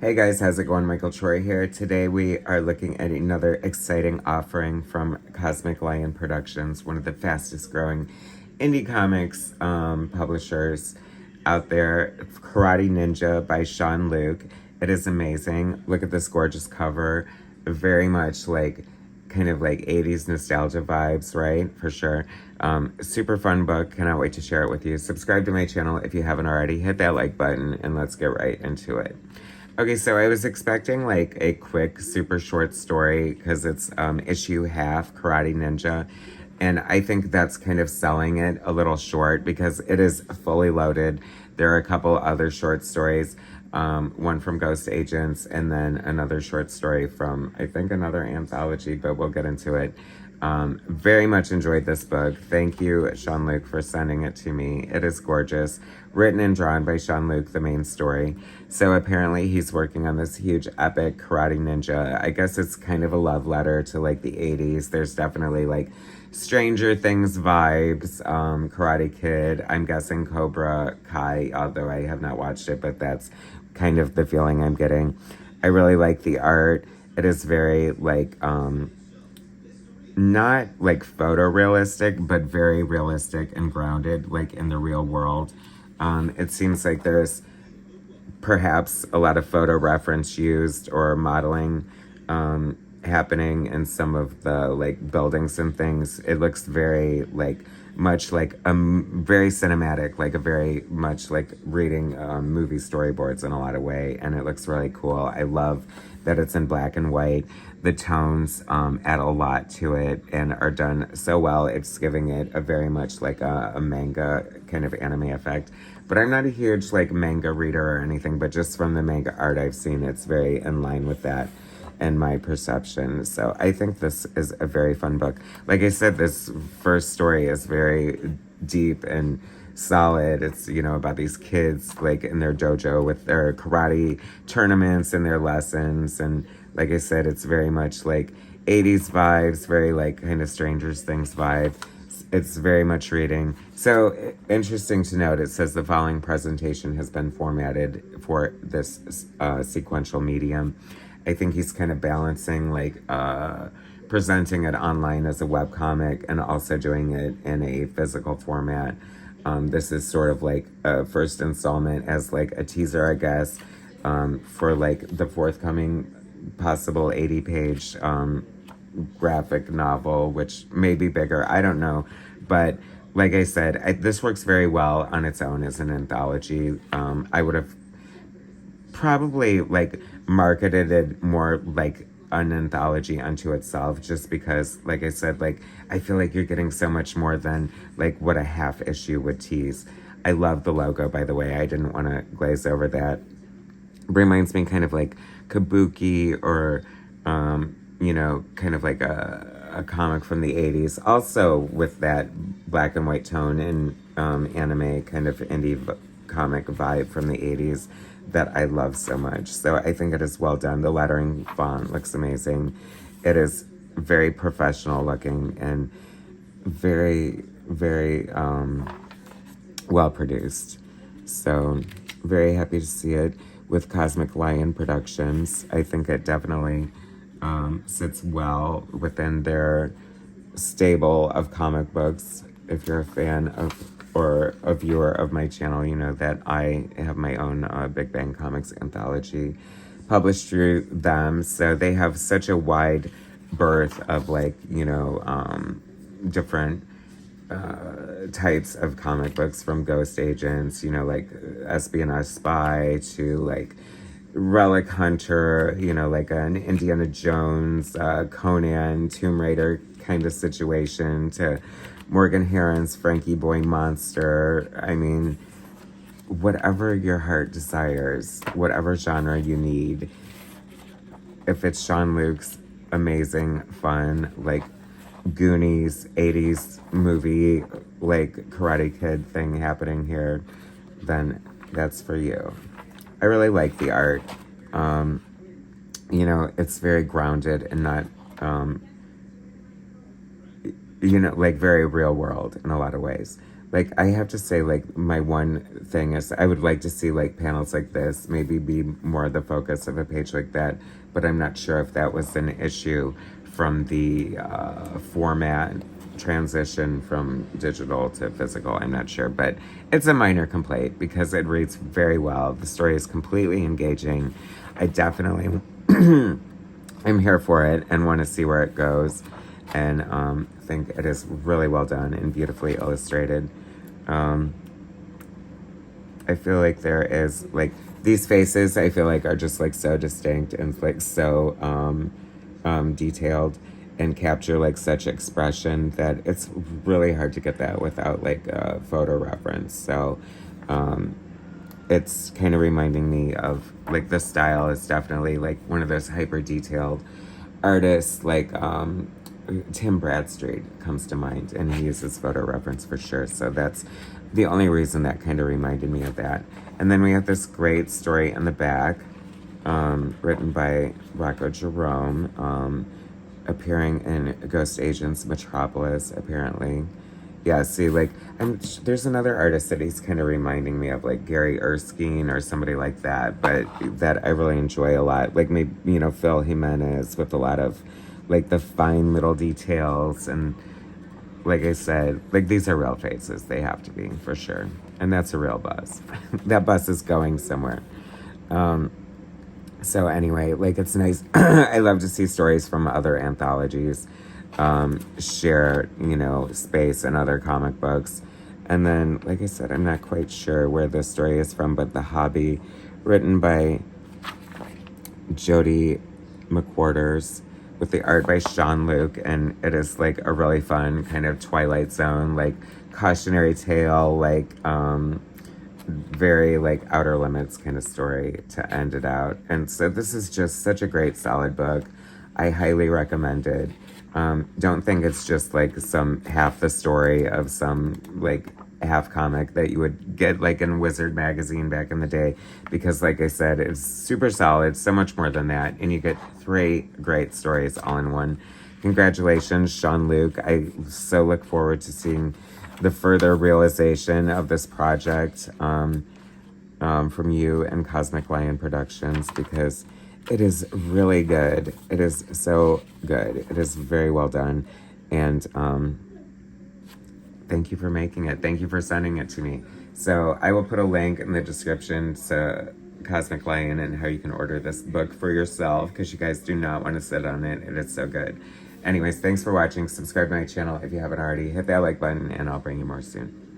Hey guys, how's it going? Michael Troy here. Today we are looking at another exciting offering from Cosmic Lion Productions, one of the fastest growing indie comics publishers out there. Karate Ninja by Sean Luke. It is amazing. Look at this gorgeous cover. Very much like kind of like 80s nostalgia vibes, right? For sure. Super fun book. Cannot wait to share it with you. Subscribe to my channel if you haven't already. Hit that like button and let's get right into it. Okay, so I was expecting like a quick, super short story because it's issue half, Karate Ninja. And I think that's kind of selling it a little short because it is fully loaded. There are a couple other short stories, one from Ghost Agents and then another short story from, I think, another anthology, but we'll get into it. Very much enjoyed this book. Thank you, Sean Luke, for sending it to me. It is gorgeous. Written and drawn by Sean Luke, the main story. So apparently he's working on this huge epic Karate Ninja. I guess it's kind of a love letter to like the 80s. There's definitely like Stranger Things vibes, Karate Kid. I'm guessing Cobra Kai, although I have not watched it, but that's kind of the feeling I'm getting. I really like the art. It is very like, not like photorealistic, but very realistic and grounded, like in the real world. It seems like there's perhaps a lot of photo reference used or modeling happening in some of the like buildings and things. It looks very like much like very cinematic, like a very much like reading movie storyboards in a lot of way, and it looks really cool. I love that it's in black and white. The tones add a lot to it and are done so well. It's giving it a very much like a manga kind of anime effect. But I'm not a huge like manga reader or anything, but just from the manga art I've seen, it's very in line with that and my perception. So I think this is a very fun book. Like I said, this first story is very deep and solid. It's, you know, about these kids like in their dojo with their karate tournaments and their lessons. And like I said, it's very much like 80s vibes, very like kind of Stranger Things vibe. It's very much reading. So interesting to note, it says the following presentation has been formatted for this sequential medium. I think he's kind of balancing like presenting it online as a webcomic and also doing it in a physical format. This is sort of like a first installment as like a teaser, I guess, for like the forthcoming possible 80-page graphic novel, which may be bigger. I don't know. But like I said, this works very well on its own as an anthology. I would have probably like marketed it more like an anthology unto itself, just because, like I said, like I feel like you're getting so much more than like what a half issue would tease. I love the logo, by the way. I didn't want to glaze over that. Reminds me kind of like Kabuki or you know, kind of like a comic from the 80s, also with that black and white tone and anime kind of indie comic vibe from the 80s that I love so much. So I think it is well done. The lettering font looks amazing. It is very professional looking and very, very well produced. So very happy to see it with Cosmic Lion Productions. I think it definitely sits well within their stable of comic books. If you're a fan of or a viewer of my channel, you know that I have my own Big Bang Comics anthology published through them. So they have such a wide berth of like, you know, different types of comic books, from Ghost Agents, you know, like Espionage Spy, to like Relic Hunter, you know, like an Indiana Jones, Conan, Tomb Raider kind of situation, to Morgan Herron's Frankie Boy Monster. I mean, whatever your heart desires, whatever genre you need. If it's Sean Luke's amazing, fun, like Goonies, 80s movie, like Karate Kid thing happening here, then that's for you. I really like the art. You know, it's very grounded and not, you know, like very real world in a lot of ways. like, I have to say, like, my one thing is I would like to see, like, panels like this maybe be more the focus of a page like that, but I'm not sure if that was an issue from the format transition from digital to physical. I'm not sure, but it's a minor complaint because it reads very well. The story is completely engaging. I definitely I'm here for it and want to see where it goes, and think it is really well done and beautifully illustrated. I feel like there is, like, these faces I feel like are just, like, so distinct and, like, so detailed and capture, like, such expression that it's really hard to get that without, like, a photo reference. So it's kind of reminding me of, like, the style is definitely, like, one of those hyper detailed artists, like Tim Bradstreet comes to mind, and he uses photo reference for sure. So that's the only reason that kind of reminded me of that. And then we have this great story in the back, written by Rocko Jerome, appearing in Ghost Agents Metropolis, apparently. Yeah, see, like, there's another artist that he's kind of reminding me of, like Gary Erskine or somebody like that, but that I really enjoy a lot. Like, maybe, you know, Phil Jimenez with a lot of, like, the fine little details. And like I said, like, these are real faces. They have to be, for sure. And that's a real bus. That bus is going somewhere. So anyway, like, it's nice. I love to see stories from other anthologies share, you know, space in other comic books. And then, like I said, I'm not quite sure where this story is from, but The Hobby, written by Jody McWhorters, with the art by Sean Luke, and it is, like, a really fun kind of Twilight Zone, like, cautionary tale, like, very, like, Outer Limits kind of story to end it out. And so this is just such a great, solid book. I highly recommend it. Don't think it's just, like, some half the story of some, like, half comic that you would get, like, in Wizard magazine back in the day, because, like I said, it's super solid, so much more than that, and you get 3 great stories all in one. Congratulations, Sean Luke. I so look forward to seeing the further realization of this project from you and Cosmic Lion Productions, because it is really good. It is so good. It is very well done. And thank you for making it. Thank you for sending it to me. So I will put a link in the description to Cosmic Lion and how you can order this book for yourself, because you guys do not want to sit on it. It is so good. Anyways, thanks for watching. Subscribe to my channel if you haven't already. Hit that like button, and I'll bring you more soon.